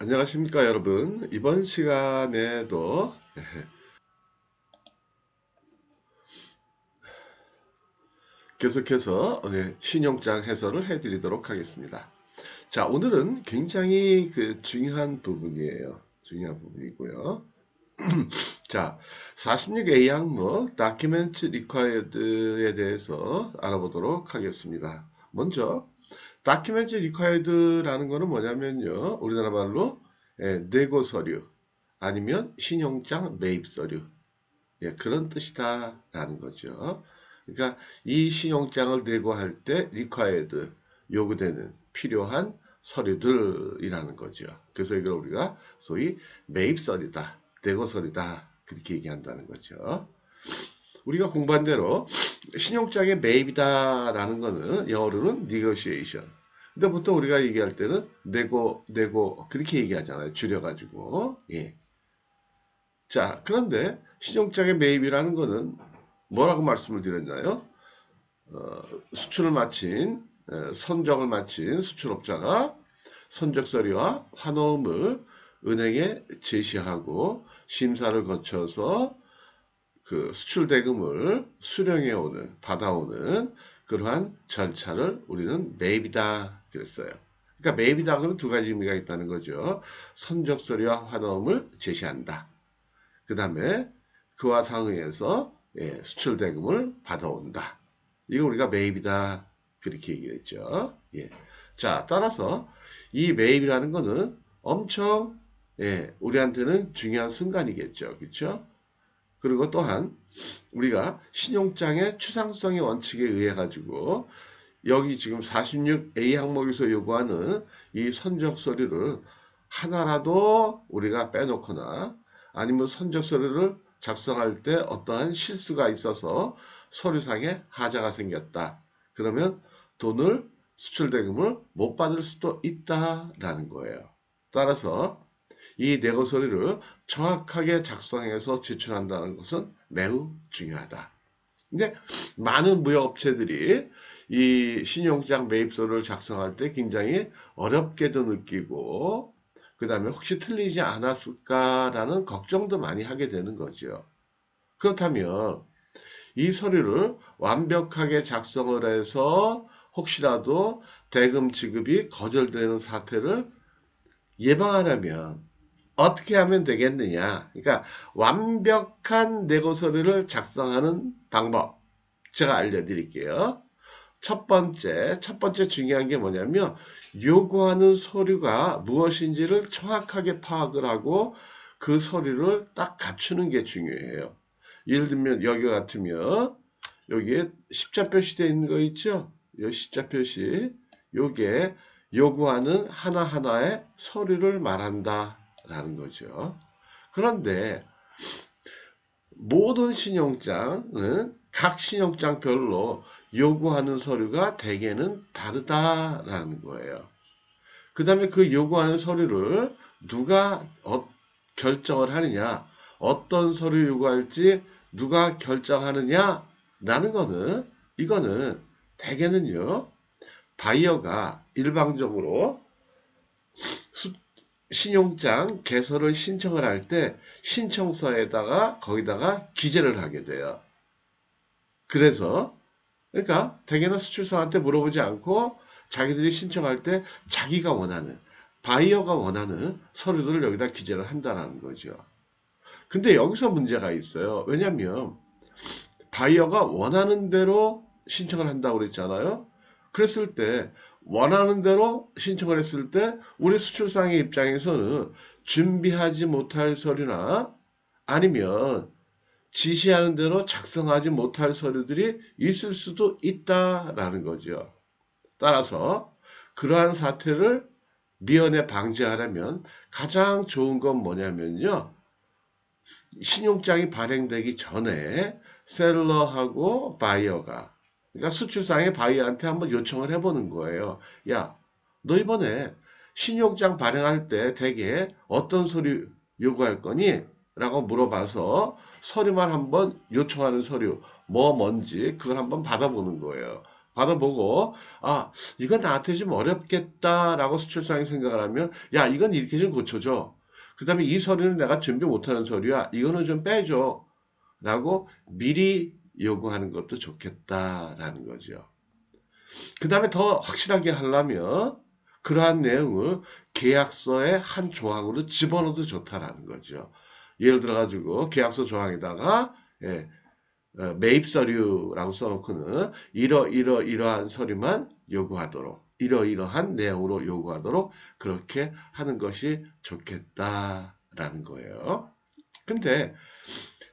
안녕하십니까 여러분. 이번 시간에도 계속해서 신용장 해설을 해드리도록 하겠습니다. 자, 오늘은 굉장히 중요한 부분이에요. 중요한 부분이고요. 자, 46A 항목 Document Required에 대해서 알아보도록 하겠습니다. 먼저 Document Required라는 거는 뭐냐면요, 우리나라 말로 내고 서류 아니면 신용장 매입 서류, 그런 뜻이다라는 거죠. 그러니까 이 신용장을 내고할 때 required, 요구되는 필요한 서류들이라는 거죠. 그래서 이걸 우리가 소위 매입서류다, 내고서류다, 그렇게 얘기한다는 거죠. 우리가 공부한 대로 신용장의 매입이다라는 거는 영어로는 negotiation. 근데 보통 우리가 얘기할 때는 내고 그렇게 얘기하잖아요. 줄여가지고. 예. 자, 그런데 신용장의 매입이라는 거는 뭐라고 말씀을 드렸나요? 수출을 마친, 선적을 마친 수출업자가 선적 서류와 환호음을 은행에 제시하고 심사를 거쳐서 그 수출 대금을 수령해 오는, 받아오는 그러한 절차를 우리는 매입이다 그랬어요. 그러니까 매입이다 그러면 두 가지 의미가 있다는 거죠. 선적 서류와 환호음을 제시한다. 그 다음에 그와 상응해서 수출 대금을 받아온다. 이거 우리가 매입이다. 그렇게 얘기했죠. 예. 자, 따라서 이 매입이라는 거는 엄청 우리한테는 중요한 순간이겠죠. 그렇죠? 그리고 또한 우리가 신용장의 추상성의 원칙에 의해 가지고 여기 지금 46A 항목에서 요구하는 이 선적 서류를 하나라도 우리가 빼놓거나 아니면 선적 서류를 작성할 때 어떠한 실수가 있어서 서류상에 하자가 생겼다. 그러면 돈을 수출 대금을 못 받을 수도 있다라는 거예요. 따라서 이 내고 서류를 정확하게 작성해서 제출한다는 것은 매우 중요하다. 근데 많은 무역업체들이 이 신용장 매입서를 작성할 때 굉장히 어렵게도 느끼고 그 다음에 혹시 틀리지 않았을까라는 걱정도 많이 하게 되는 거죠. 그렇다면 이 서류를 완벽하게 작성을 해서 혹시라도 대금 지급이 거절되는 사태를 예방하려면 어떻게 하면 되겠느냐. 그러니까 완벽한 내고 서류를 작성하는 방법 제가 알려드릴게요. 첫 번째 중요한 게 뭐냐면 요구하는 서류가 무엇인지를 정확하게 파악을 하고 그 서류를 딱 갖추는 게 중요해요. 예를 들면 여기 같으면 여기에 십자 표시되어 있는 거 있죠? 이 십자 표시 요게 요구하는 하나하나의 서류를 말한다라는 거죠. 그런데 모든 신용장은 각 신용장별로 요구하는 서류가 대개는 다르다라는 거예요. 그 다음에 그 요구하는 서류를 누가 결정을 하느냐, 어떤 서류 요구할지 누가 결정하느냐라는 거는 이거는 대개는요, 바이어가 일방적으로 신용장 개설을 신청을 할 때 신청서에다가 거기다가 기재를 하게 돼요. 그래서 그러니까 대개는 수출사한테 물어보지 않고 자기들이 신청할 때 자기가 원하는 바이어가 원하는 서류들을 여기다 기재를 한다는 거죠. 근데 여기서 문제가 있어요. 왜냐하면 바이어가 원하는 대로 신청을 한다고 그랬잖아요. 그랬을 때 원하는 대로 신청을 했을 때 우리 수출상의 입장에서는 준비하지 못할 서류나 아니면 지시하는 대로 작성하지 못할 서류들이 있을 수도 있다라는 거죠. 따라서 그러한 사태를 미연에 방지하려면 가장 좋은 건 뭐냐면요. 신용장이 발행되기 전에 셀러하고 바이어가 그러니까 수출상의 바이어한테 한번 요청을 해보는 거예요. 야, 너 이번에 신용장 발행할 때 대개 어떤 서류 요구할 거니? 라고 물어봐서 서류만 한번 요청하는 서류 뭔지 그걸 한번 받아보는 거예요. 받아보고, 아, 이건 나한테 좀 어렵겠다라고 수출상이 생각을 하면, 야, 이건 이렇게 좀 고쳐줘. 그 다음에 이 서류는 내가 준비 못하는 서류야. 이거는 좀 빼줘. 라고 미리 요구하는 것도 좋겠다라는 거죠. 그 다음에 더 확실하게 하려면 그러한 내용을 계약서의 한 조항으로 집어넣어도 좋다라는 거죠. 예를 들어가지고 계약서 조항에다가 예, 매입 서류라고 써놓고는 이러한 서류만 요구하도록 이러이러한 내용으로 요구하도록 그렇게 하는 것이 좋겠다라는 거예요. 근데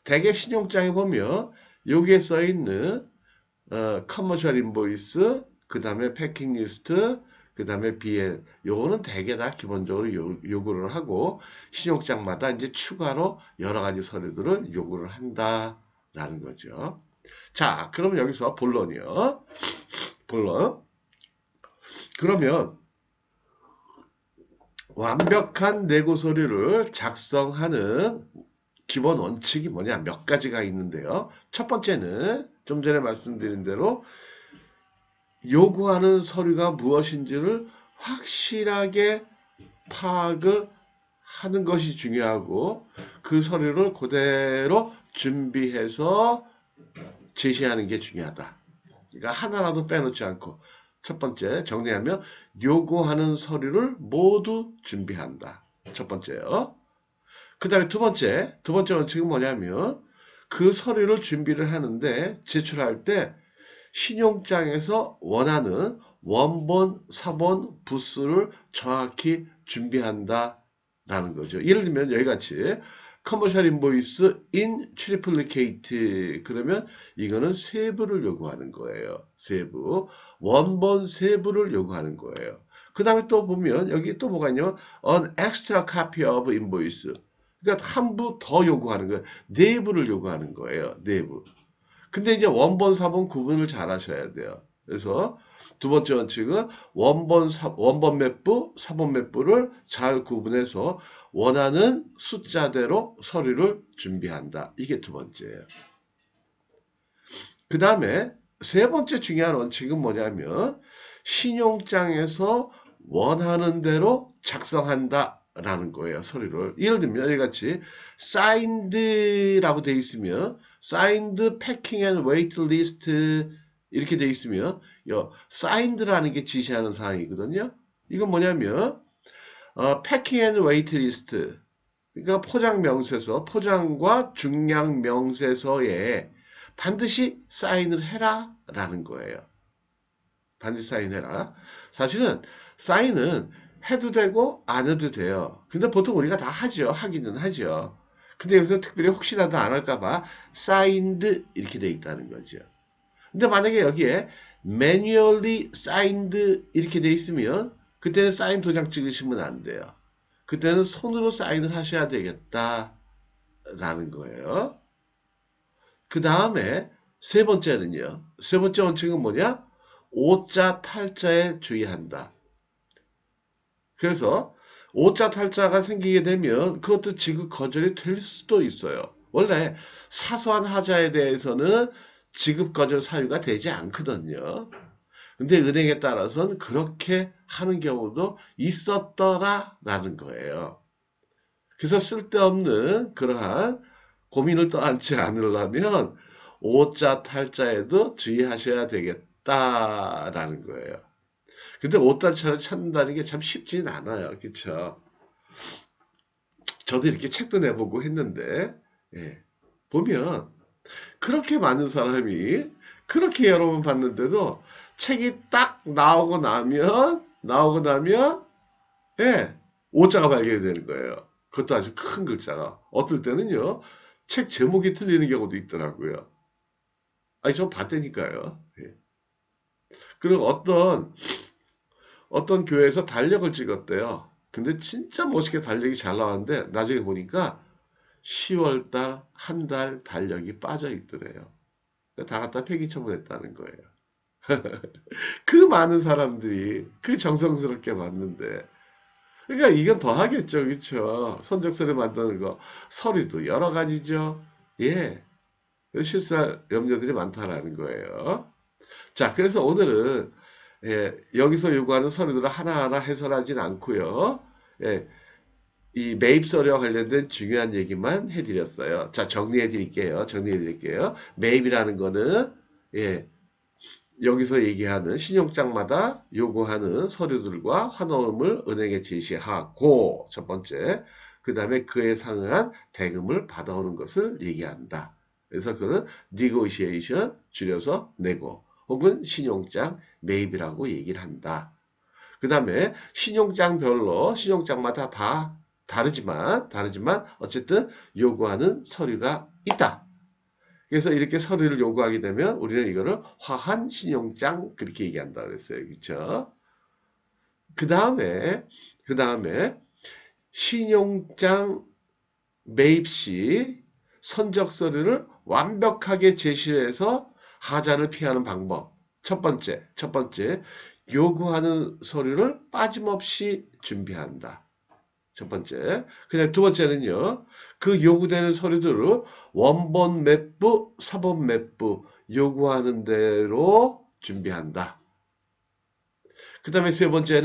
대개 신용장에 보면 여기에 써 있는 커머셜 인보이스, 그 다음에 패킹 리스트, 그 다음에 BN, 요거는 대개 다 기본적으로 요구를 하고, 신용장마다 이제 추가로 여러 가지 서류들을 요구를 한다라는 거죠. 자, 그럼 여기서 본론이요. 본론. 그러면 완벽한 내고 서류를 작성하는 기본 원칙이 뭐냐? 몇 가지가 있는데요. 첫 번째는 좀 전에 말씀드린 대로 요구하는 서류가 무엇인지를 확실하게 파악을 하는 것이 중요하고 그 서류를 그대로 준비해서 제시하는 게 중요하다. 그러니까 하나라도 빼놓지 않고 첫 번째 정리하면 요구하는 서류를 모두 준비한다. 첫 번째요. 그 다음에 두 번째 원칙은 뭐냐면 그 서류를 준비를 하는데 제출할 때 신용장에서 원하는 원본, 사본, 부수를 정확히 준비한다라는 거죠. 예를 들면 여기 같이 커머셜 인보이스 in triplicate 그러면 이거는 세부를 요구하는 거예요. 세부. 원본 세부를 요구하는 거예요. 그 다음에 또 보면 여기 또 뭐가 있냐면 an extra copy of invoice. 그러니까 한 부 더 요구하는 거예요. 내부를 요구하는 거예요. 내부. 근데 이제 원본, 사본 구분을 잘 하셔야 돼요. 그래서 두 번째 원칙은 원본 몇 부, 사본 몇 부를 잘 구분해서 원하는 숫자대로 서류를 준비한다. 이게 두 번째예요. 그 다음에 세 번째 중요한 원칙은 뭐냐면 신용장에서 원하는 대로 작성한다. 라는 거예요. 서류를. 예를 들면 여기 같이 signed라고 되어 있으면 signed packing and wait list 이렇게 되어 있으면 signed라는 게 지시하는 사항이거든요. 이건 뭐냐면 packing and wait list 그러니까 포장 명세서, 포장과 중량 명세서에 반드시 사인을 해라 라는 거예요. 반드시 사인해라. 사실은 사인은 해도 되고 안 해도 돼요. 근데 보통 우리가 다 하죠. 하기는 하죠. 근데 여기서 특별히 혹시라도 안 할까봐 signed 이렇게 돼 있다는 거죠. 근데 만약에 여기에 manually signed 이렇게 돼 있으면 그때는 사인 도장 찍으시면 안 돼요. 그때는 손으로 사인을 하셔야 되겠다라는 거예요. 그 다음에 세 번째는요. 세 번째 원칙은 뭐냐? 오자 탈자에 주의한다. 그래서 오자 탈자가 생기게 되면 그것도 지급 거절이 될 수도 있어요. 원래 사소한 하자에 대해서는 지급 거절 사유가 되지 않거든요. 근데 은행에 따라서는 그렇게 하는 경우도 있었더라라는 거예요. 그래서 쓸데없는 그러한 고민을 떠안지 않으려면 오자 탈자에도 주의하셔야 되겠다라는 거예요. 근데 오타차를 찾는다는 게 참 쉽지는 않아요. 그쵸? 저도 이렇게 책도 내보고 했는데, 예. 보면, 그렇게 많은 사람이, 그렇게 여러 번 봤는데도, 책이 딱 나오고 나면, 예, 오자가 발견이 되는 거예요. 그것도 아주 큰 글자가. 어떨 때는요, 책 제목이 틀리는 경우도 있더라고요. 아니, 좀 봤다니까요. 예. 그리고 어떤 교회에서 달력을 찍었대요. 근데 진짜 멋있게 달력이 잘 나왔는데 나중에 보니까 10월달 한 달 달력이 빠져 있더래요. 다 갖다 폐기 처분했다는 거예요. 그 많은 사람들이 그 정성스럽게 만는데 그러니까 이건 더 하겠죠. 그렇죠? 선적서를 만드는 거 서류도 여러 가지죠. 예. 실수할 염려들이 많다라는 거예요. 자, 그래서 오늘은 여기서 요구하는 서류들을 하나하나 해설하진 않고요. 예, 이 매입 서류와 관련된 중요한 얘기만 해드렸어요. 자, 정리해 드릴게요. 정리해 드릴게요. 매입이라는 거는 예, 여기서 얘기하는 신용장마다 요구하는 서류들과 환원을 은행에 제시하고 첫 번째, 그 다음에 그에 상응한 대금을 받아오는 것을 얘기한다. 그래서 그는 negotiation 줄여서 내고 혹은 신용장 매입이라고 얘기를 한다. 그 다음에 신용장별로 신용장마다 다 다르지만 어쨌든 요구하는 서류가 있다. 그래서 이렇게 서류를 요구하게 되면 우리는 이거를 화한 신용장 그렇게 얘기한다 그랬어요. 그렇죠? 그 다음에 신용장 매입 시 선적 서류를 완벽하게 제시해서 하자를 피하는 방법. 첫 번째, 요구하는 서류를 빠짐없이 준비한다. 첫 번째. 그냥 두 번째는요, 그 요구되는 서류들을 원본 맵부, 서본 맵부 요구하는 대로 준비한다. 그 다음에 세 번째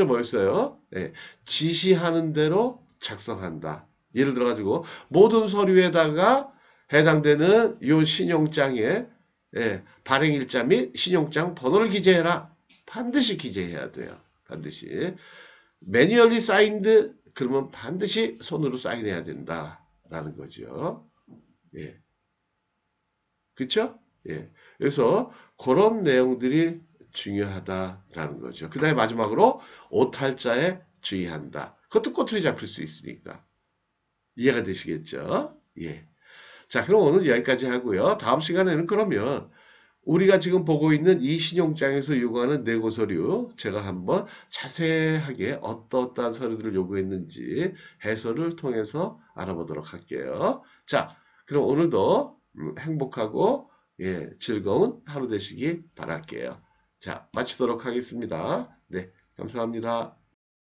뭐였어요? 네, 지시하는 대로 작성한다. 예를 들어가지고 모든 서류에다가 해당되는 요 신용장에 발행일자 및 신용장 번호를 기재해라. 반드시 기재해야 돼요. 반드시. 매뉴얼리 사인드 그러면 반드시 손으로 사인해야 된다라는 거죠. 예. 그쵸? 예. 그래서 그런 내용들이 중요하다라는 거죠. 그 다음에 마지막으로 오탈자에 주의한다. 그것도 꼬투리 잡힐 수 있으니까. 이해가 되시겠죠? 예. 자, 그럼 오늘 여기까지 하고요. 다음 시간에는 그러면 우리가 지금 보고 있는 이 신용장에서 요구하는 내고 서류 제가 한번 자세하게 어떠한 서류들을 요구했는지 해설을 통해서 알아보도록 할게요. 자, 그럼 오늘도 행복하고 즐거운 하루 되시기 바랄게요. 자, 마치도록 하겠습니다. 네, 감사합니다.